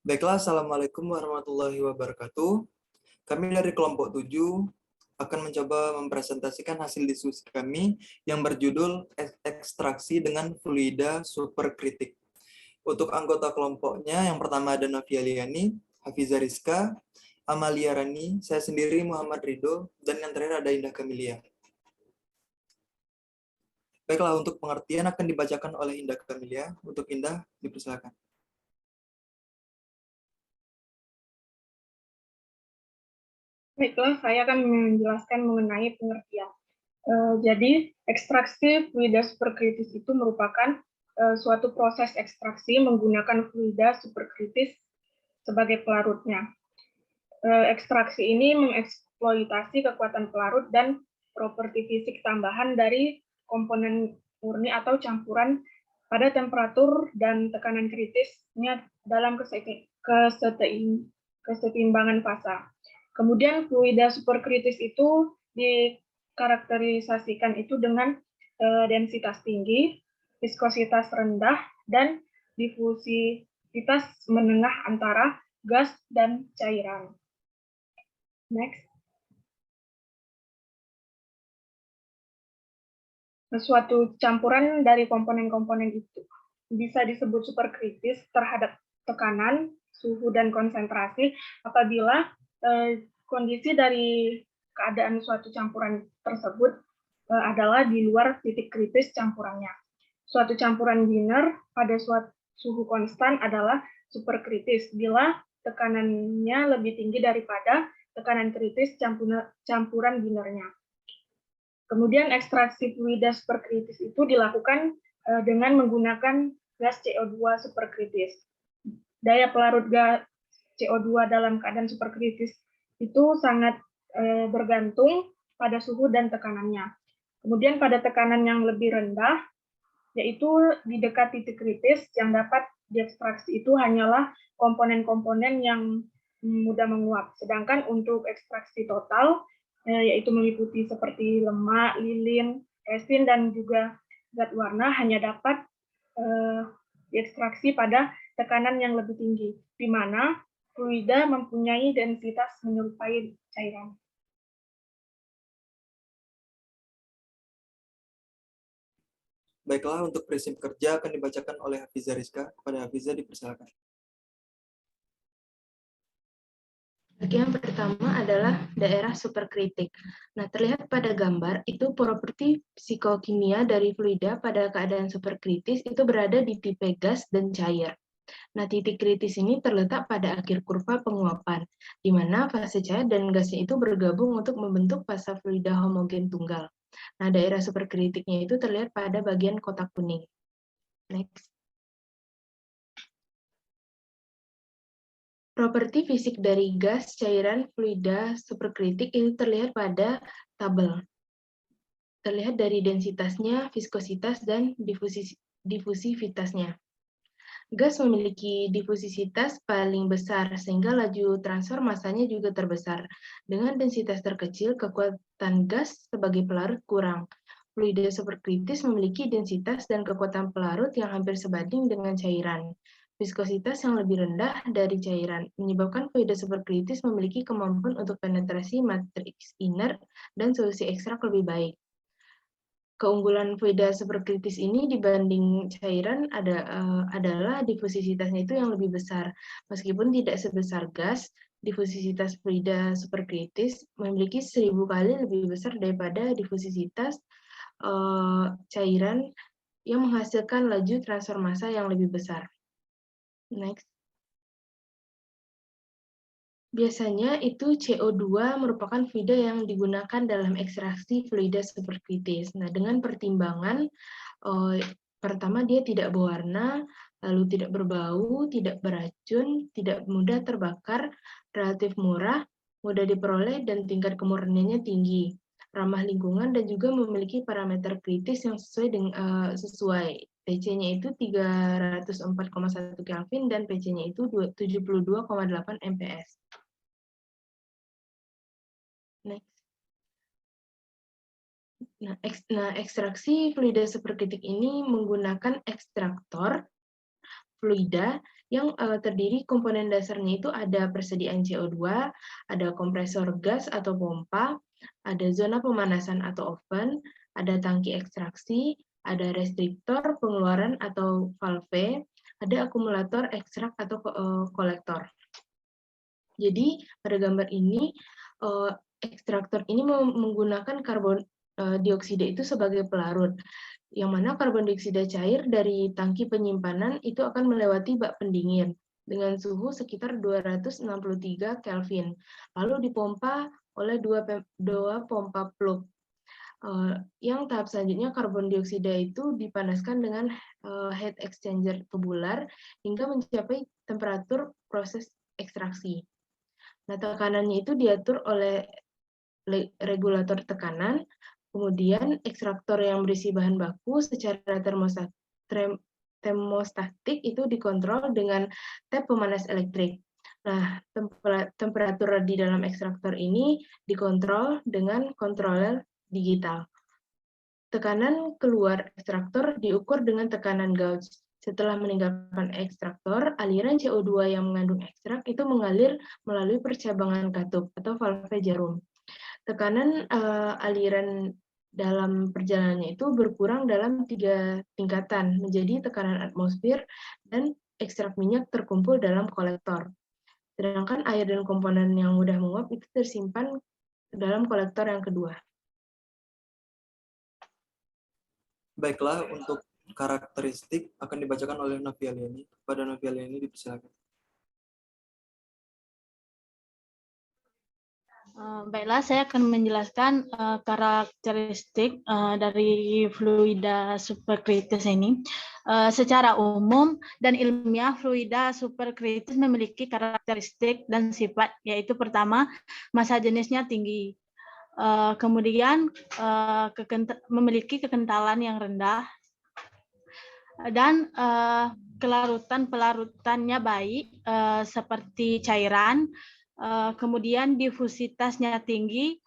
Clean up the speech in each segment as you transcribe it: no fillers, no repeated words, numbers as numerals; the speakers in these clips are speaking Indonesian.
Baiklah, Assalamualaikum warahmatullahi wabarakatuh. Kami dari kelompok 7 akan mencoba mempresentasikan hasil diskusi kami yang berjudul ekstraksi dengan fluida superkritik. Untuk anggota kelompoknya, yang pertama ada Novia Liani, Hafiza Rizka, Amalia Rani, saya sendiri Muhammad Ridho, dan yang terakhir ada Indah Kamilia. Baiklah, untuk pengertian akan dibacakan oleh Indah Kamilia. Untuk Indah, dipersilakan. Baiklah, saya akan menjelaskan mengenai pengertian. Jadi, ekstraksi fluida superkritis itu merupakan suatu proses ekstraksi menggunakan fluida superkritis sebagai pelarutnya. Ekstraksi ini mengeksploitasi kekuatan pelarut dan properti fisik tambahan dari komponen murni atau campuran pada temperatur dan tekanan kritisnya dalam kesetimbangan fasa. Kemudian fluida superkritis itu dikarakterisasikan itu dengan densitas tinggi, viskositas rendah, dan difusivitas menengah antara gas dan cairan. Next. Suatu campuran dari komponen-komponen itu bisa disebut superkritis terhadap tekanan, suhu, dan konsentrasi apabila kondisi dari keadaan suatu campuran tersebut adalah di luar titik kritis campurannya. Suatu campuran biner pada suatu suhu konstan adalah superkritis bila tekanannya lebih tinggi daripada tekanan kritis campuran binernya. Kemudian ekstraksi fluida superkritis itu dilakukan dengan menggunakan gas CO2 superkritis. Daya pelarut gas CO2 dalam keadaan superkritis itu sangat bergantung pada suhu dan tekanannya. Kemudian pada tekanan yang lebih rendah, yaitu di dekat titik kritis, yang dapat diekstraksi itu hanyalah komponen-komponen yang mudah menguap. Sedangkan untuk ekstraksi total, yaitu meliputi seperti lemak, lilin, resin, dan juga zat warna, hanya dapat diekstraksi pada tekanan yang lebih tinggi, di mana fluida mempunyai densitas menyerupai cairan. Baiklah, untuk prinsip kerja akan dibacakan oleh Hafiza Rizka. Kepada Hafiza, dipersilakan. Bagian pertama adalah daerah superkritik. Nah, terlihat pada gambar itu properti psikokimia dari fluida pada keadaan superkritis itu berada di tipe gas dan cair. Nah, titik kritis ini terletak pada akhir kurva penguapan, di mana fase cair dan gasnya itu bergabung untuk membentuk fase fluida homogen tunggal. Nah, daerah superkritiknya itu terlihat pada bagian kotak kuning. Next. Properti fisik dari gas, cairan, fluida superkritik itu terlihat pada tabel. Terlihat dari densitasnya, viskositas, dan difusivitasnya. Gas memiliki difusisitas paling besar, sehingga laju transfer masanya juga terbesar. Dengan densitas terkecil, kekuatan gas sebagai pelarut kurang. Fluida superkritis memiliki densitas dan kekuatan pelarut yang hampir sebanding dengan cairan. Viskositas yang lebih rendah dari cairan, menyebabkan fluida superkritis memiliki kemampuan untuk penetrasi matriks inert dan solusi ekstrak lebih baik. Keunggulan fluida superkritis ini dibanding cairan adalah difusisitasnya itu yang lebih besar. Meskipun tidak sebesar gas, difusisitas fluida superkritis memiliki 1000 kali lebih besar daripada difusisitas cairan yang menghasilkan laju transfer massa yang lebih besar. Next. Biasanya itu CO2 merupakan fluida yang digunakan dalam ekstraksi fluida superkritis. Nah, dengan pertimbangan pertama dia tidak berwarna, lalu tidak berbau, tidak beracun, tidak mudah terbakar, relatif murah, mudah diperoleh, dan tingkat kemurniannya tinggi, ramah lingkungan, dan juga memiliki parameter kritis yang sesuai. PC-nya itu 304,1 Kelvin dan PC-nya itu 72,8 MPS. Next. Nah, ekstraksi fluida superkritik ini menggunakan ekstraktor fluida yang terdiri komponen dasarnya itu ada persediaan CO2, ada kompresor gas atau pompa, ada zona pemanasan atau oven, ada tangki ekstraksi, ada restriktor pengeluaran atau valve, ada akumulator ekstrak atau kolektor. Jadi pada gambar ini ekstraktor ini menggunakan karbon dioksida itu sebagai pelarut, yang mana karbon dioksida cair dari tangki penyimpanan itu akan melewati bak pendingin dengan suhu sekitar 263 Kelvin, lalu dipompa oleh dua pompa plug. Yang tahap selanjutnya karbon dioksida itu dipanaskan dengan heat exchanger tubular hingga mencapai temperatur proses ekstraksi. Nah, tekanannya itu diatur oleh regulator tekanan, kemudian ekstraktor yang berisi bahan baku secara termostatik itu dikontrol dengan tap pemanas elektrik. Nah, temperatur di dalam ekstraktor ini dikontrol dengan controller digital. Tekanan keluar ekstraktor diukur dengan tekanan gauge. Setelah meninggalkan ekstraktor, aliran CO2 yang mengandung ekstrak itu mengalir melalui percabangan katup atau valve jarum. Tekanan aliran dalam perjalanannya itu berkurang dalam 3 tingkatan, menjadi tekanan atmosfer dan ekstrak minyak terkumpul dalam kolektor. Sedangkan air dan komponen yang mudah menguap itu tersimpan dalam kolektor yang kedua. Baiklah, untuk karakteristik akan dibacakan oleh Novialiani. Pada Novialiani dipersilakan. Baiklah, saya akan menjelaskan karakteristik dari fluida superkritis ini. Secara umum dan ilmiah, fluida superkritis memiliki karakteristik dan sifat, yaitu pertama, massa jenisnya tinggi. Kemudian memiliki kekentalan yang rendah, dan pelarutannya baik, seperti cairan. Kemudian difusitasnya tinggi,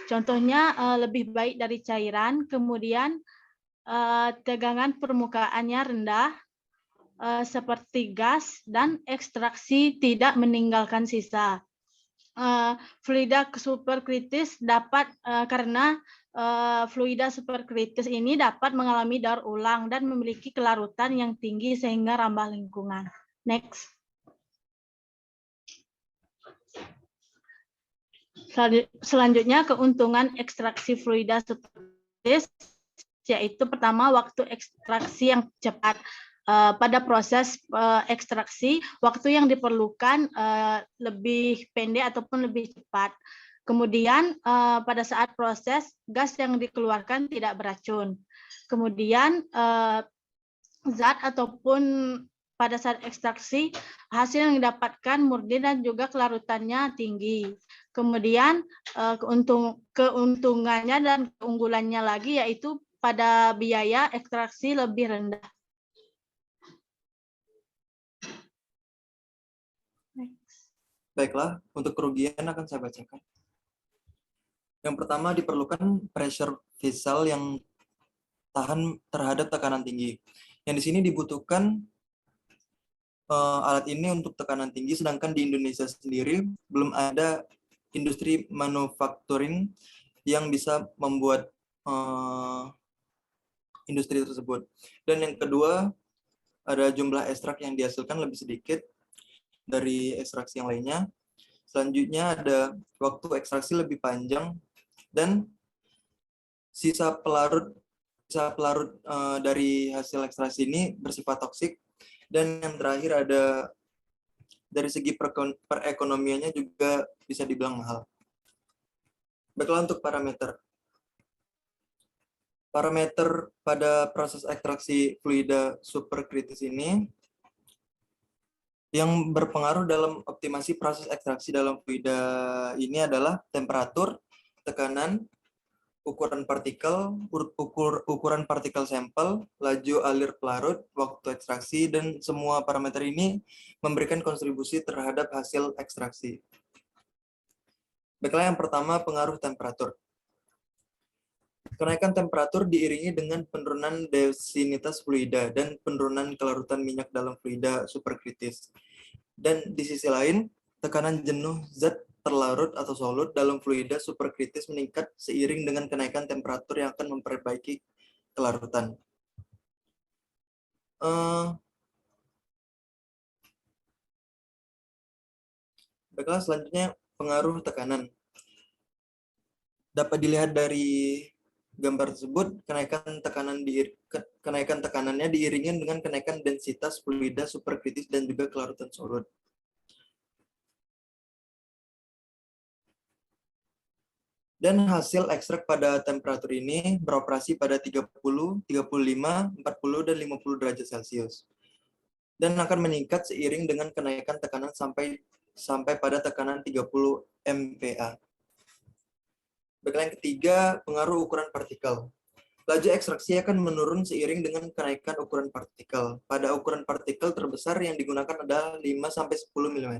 contohnya lebih baik dari cairan. Kemudian tegangan permukaannya rendah, seperti gas, dan ekstraksi tidak meninggalkan sisa. Fluida superkritis dapat karena fluida superkritis ini dapat mengalami daur ulang dan memiliki kelarutan yang tinggi sehingga ramah lingkungan. Next. Selanjutnya, keuntungan ekstraksi fluida superkritis, yaitu pertama, waktu ekstraksi yang cepat. Pada proses ekstraksi, waktu yang diperlukan lebih pendek ataupun lebih cepat. Kemudian pada saat proses, gas yang dikeluarkan tidak beracun. Kemudian zat ataupun pada saat ekstraksi, hasil yang didapatkan murni dan juga kelarutannya tinggi. Kemudian keuntungannya dan keunggulannya lagi yaitu pada biaya ekstraksi lebih rendah. Baiklah, untuk kerugian akan saya bacakan. Yang pertama, diperlukan pressure vessel yang tahan terhadap tekanan tinggi. Yang di sini dibutuhkan alat ini untuk tekanan tinggi, sedangkan di Indonesia sendiri belum ada industri manufacturing yang bisa membuat industri tersebut. Dan yang kedua, ada jumlah ekstrak yang dihasilkan lebih sedikit dari ekstraksi yang lainnya. Selanjutnya ada waktu ekstraksi lebih panjang dan sisa pelarut dari hasil ekstraksi ini bersifat toksik. Dan yang terakhir ada dari segi perekonomiannya juga bisa dibilang mahal. Baiklah, untuk parameter. Parameter pada proses ekstraksi fluida superkritis ini yang berpengaruh dalam optimasi proses ekstraksi dalam fluida ini adalah temperatur, tekanan, ukuran partikel, ukuran partikel sampel, laju alir pelarut, waktu ekstraksi, dan semua parameter ini memberikan kontribusi terhadap hasil ekstraksi. Baiklah, yang pertama, pengaruh temperatur. Kenaikan temperatur diiringi dengan penurunan densinitas fluida dan penurunan kelarutan minyak dalam fluida superkritis. Dan di sisi lain, tekanan jenuh zat terlarut atau solut dalam fluida superkritis meningkat seiring dengan kenaikan temperatur yang akan memperbaiki kelarutan. Baiklah, selanjutnya pengaruh tekanan. Dapat dilihat dari gambar tersebut, kenaikan tekanannya diiringi dengan kenaikan densitas fluida superkritis dan juga kelarutan solut. Dan hasil ekstrak pada temperatur ini beroperasi pada 30, 35, 40, dan 50 derajat Celcius. Dan akan meningkat seiring dengan kenaikan tekanan sampai pada tekanan 30 MPa. Baiklah, yang ketiga, pengaruh ukuran partikel. Laju ekstraksi akan menurun seiring dengan kenaikan ukuran partikel. Pada ukuran partikel terbesar yang digunakan adalah 5-10 mm.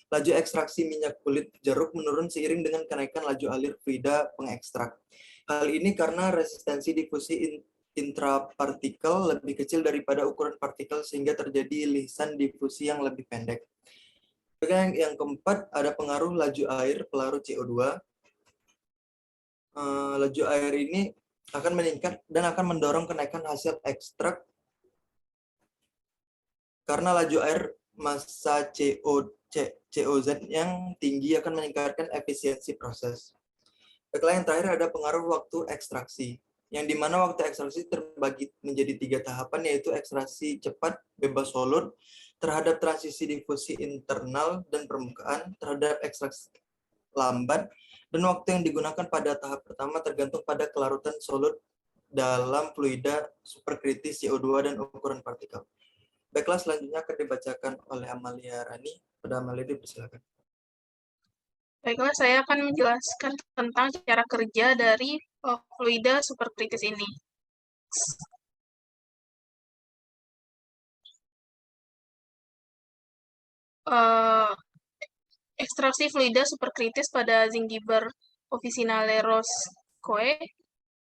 Laju ekstraksi minyak kulit jeruk menurun seiring dengan kenaikan laju alir fluida pengekstrak. Hal ini karena resistensi difusi intrapartikel lebih kecil daripada ukuran partikel sehingga terjadi lisan difusi yang lebih pendek. Yang keempat, ada pengaruh laju air pelarut CO2. Laju air ini akan meningkat dan akan mendorong kenaikan hasil ekstrak karena laju air massa COZ yang tinggi akan meningkatkan efisiensi proses. Baiklah, yang terakhir ada pengaruh waktu ekstraksi, yang dimana waktu ekstraksi terbagi menjadi 3 tahapan, yaitu ekstraksi cepat, bebas solut, terhadap transisi difusi internal dan permukaan, terhadap ekstraksi lambat, dan waktu yang digunakan pada tahap pertama tergantung pada kelarutan solut dalam fluida superkritis CO2 dan ukuran partikel. Baiklah, selanjutnya akan dibacakan oleh Amalia Rani. Pada Amalia, dipersilakan. Baiklah, saya akan menjelaskan tentang cara kerja dari fluida superkritis ini. Ekstraksi fluida superkritis pada Zingiber officinale Roscoe.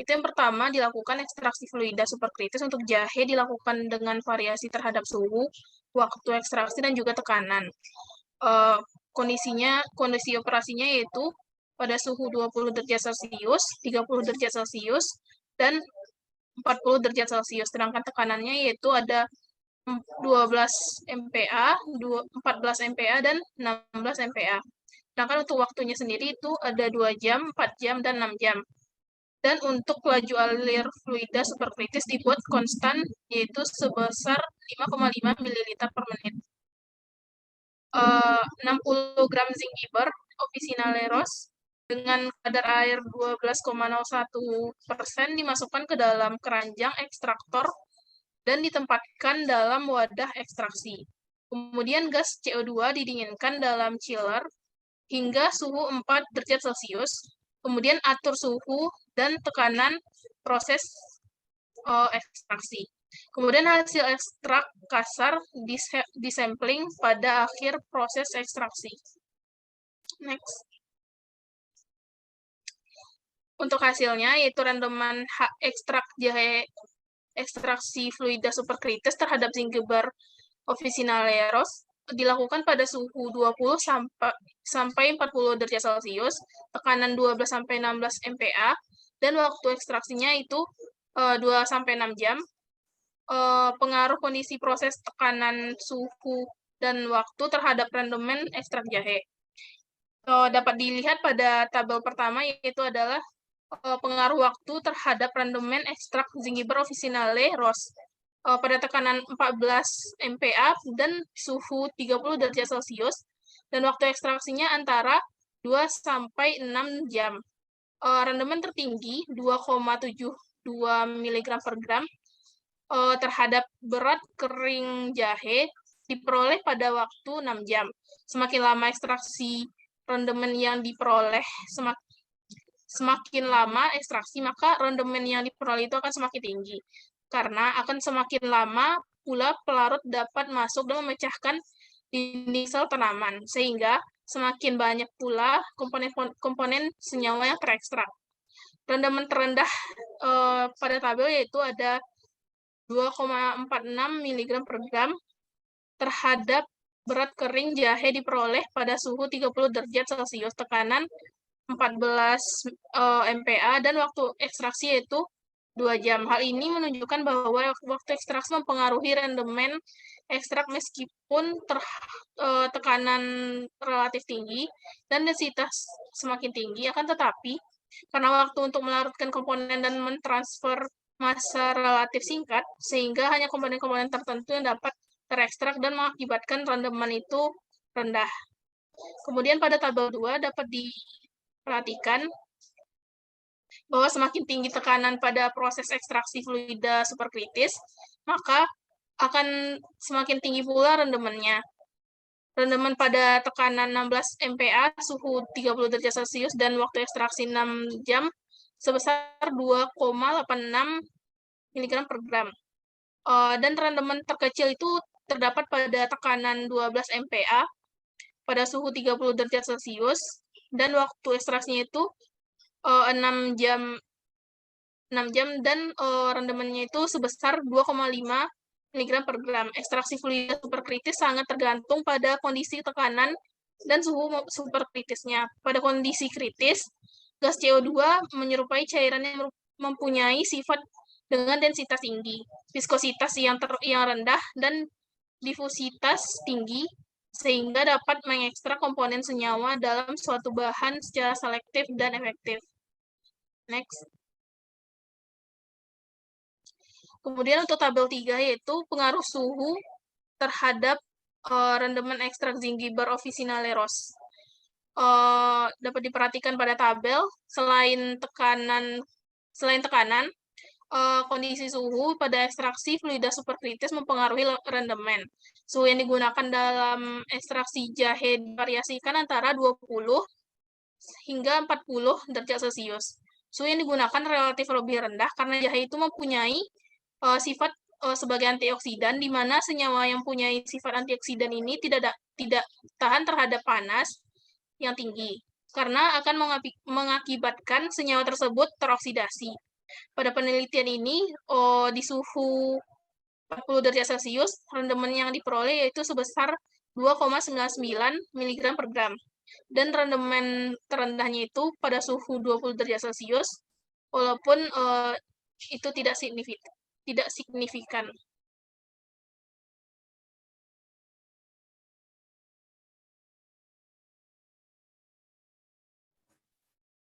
Itu yang pertama, dilakukan ekstraksi fluida superkritis untuk jahe dilakukan dengan variasi terhadap suhu, waktu ekstraksi, dan juga tekanan. Kondisi operasinya yaitu pada suhu 20 derajat Celcius, 30 derajat Celcius, dan 40 derajat Celcius. Sedangkan tekanannya yaitu ada 12 MPa, 14 MPa, dan 16 MPa. Sedangkan untuk waktunya sendiri itu ada 2 jam, 4 jam, dan 6 jam. Dan untuk laju alir fluida superkritis dibuat konstan, yaitu sebesar 5,5 ml per menit. 60 gram Zingiber officinale Rose dengan kadar air 12,01% dimasukkan ke dalam keranjang ekstraktor dan ditempatkan dalam wadah ekstraksi. Kemudian gas CO2 didinginkan dalam chiller hingga suhu 4 derajat Celcius. Kemudian atur suhu dan tekanan proses ekstraksi. Kemudian hasil ekstrak kasar disampling pada akhir proses ekstraksi. Next. Untuk hasilnya yaitu rendeman ekstrak jahe ekstraksi fluida superkritis terhadap Zingiber officinale Rose dilakukan pada suhu 20 sampai 40 derajat Celcius, tekanan 12 sampai 16 MPa, dan waktu ekstraksinya itu 2 sampai 6 jam. Pengaruh kondisi proses tekanan, suhu, dan waktu terhadap rendemen ekstrak jahe. Dapat dilihat pada tabel pertama, yaitu adalah pengaruh waktu terhadap rendemen ekstrak Zingiber officinale Rose pada tekanan 14 MPa dan suhu 30 derajat Celcius, dan waktu ekstraksinya antara 2 sampai 6 jam. Rendemen tertinggi 2,72 mg per gram terhadap berat kering jahe diperoleh pada waktu 6 jam. Semakin lama ekstraksi rendemen yang diperoleh, semakin lama ekstraksi, maka rendemen yang diperoleh itu akan semakin tinggi. Karena akan semakin lama pula pelarut dapat masuk dan memecahkan dinding sel tanaman, sehingga semakin banyak pula komponen senyawa yang terekstrak. Rendaman terendah pada tabel yaitu ada 2,46 mg per gram terhadap berat kering jahe diperoleh pada suhu 30 derajat Celcius, tekanan 14 MPa, dan waktu ekstraksi yaitu 2 jam. Hal ini menunjukkan bahwa waktu ekstraksi mempengaruhi rendemen ekstrak meskipun tekanan relatif tinggi dan densitas semakin tinggi, akan tetapi karena waktu untuk melarutkan komponen dan mentransfer massa relatif singkat, sehingga hanya komponen-komponen tertentu yang dapat terekstrak dan mengakibatkan rendeman itu rendah. Kemudian pada tabel 2 dapat diperhatikan bahwa semakin tinggi tekanan pada proses ekstraksi fluida superkritis, maka akan semakin tinggi pula rendemannya. Rendeman pada tekanan 16 MPa, suhu 30 derajat Celcius, dan waktu ekstraksi 6 jam sebesar 2,86 mg per gram. Dan rendeman terkecil itu terdapat pada tekanan 12 MPa pada suhu 30 derajat Celcius, dan waktu ekstraksinya itu 6 jam dan rendemannya itu sebesar 2,5 mg per gram. Ekstraksi fluida superkritis sangat tergantung pada kondisi tekanan dan suhu superkritisnya. Pada kondisi kritis, gas CO2 menyerupai cairan yang mempunyai sifat dengan densitas tinggi, viskositas yang rendah, dan difusitas tinggi, sehingga dapat mengekstrak komponen senyawa dalam suatu bahan secara selektif dan efektif. Next. Kemudian untuk tabel 3 yaitu pengaruh suhu terhadap rendeman ekstrak Zingiber officinale-Ross. Dapat diperhatikan pada tabel, selain tekanan, kondisi suhu pada ekstraksi fluida superkritis mempengaruhi rendemen. Suhu yang digunakan dalam ekstraksi jahe divariasikan antara 20 hingga 40 derajat Celcius. Suhu yang digunakan relatif lebih rendah karena jahe itu mempunyai sifat sebagai antioksidan, di mana senyawa yang punya sifat antioksidan ini tidak tahan terhadap panas yang tinggi, karena akan mengakibatkan senyawa tersebut teroksidasi. Pada penelitian ini, di suhu 40 derajat Celcius, rendemen yang diperoleh yaitu sebesar 2,99 mg per gram. Dan rendemen terendahnya itu pada suhu 20 derajat Celcius, walaupun itu tidak signifikan.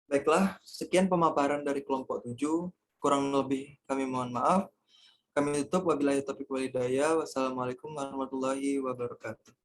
Baiklah, sekian pemaparan dari kelompok 7. Kurang lebih kami mohon maaf. Kami tutup, wabillahi taufiq wal hidayah. Wassalamualaikum warahmatullahi wabarakatuh.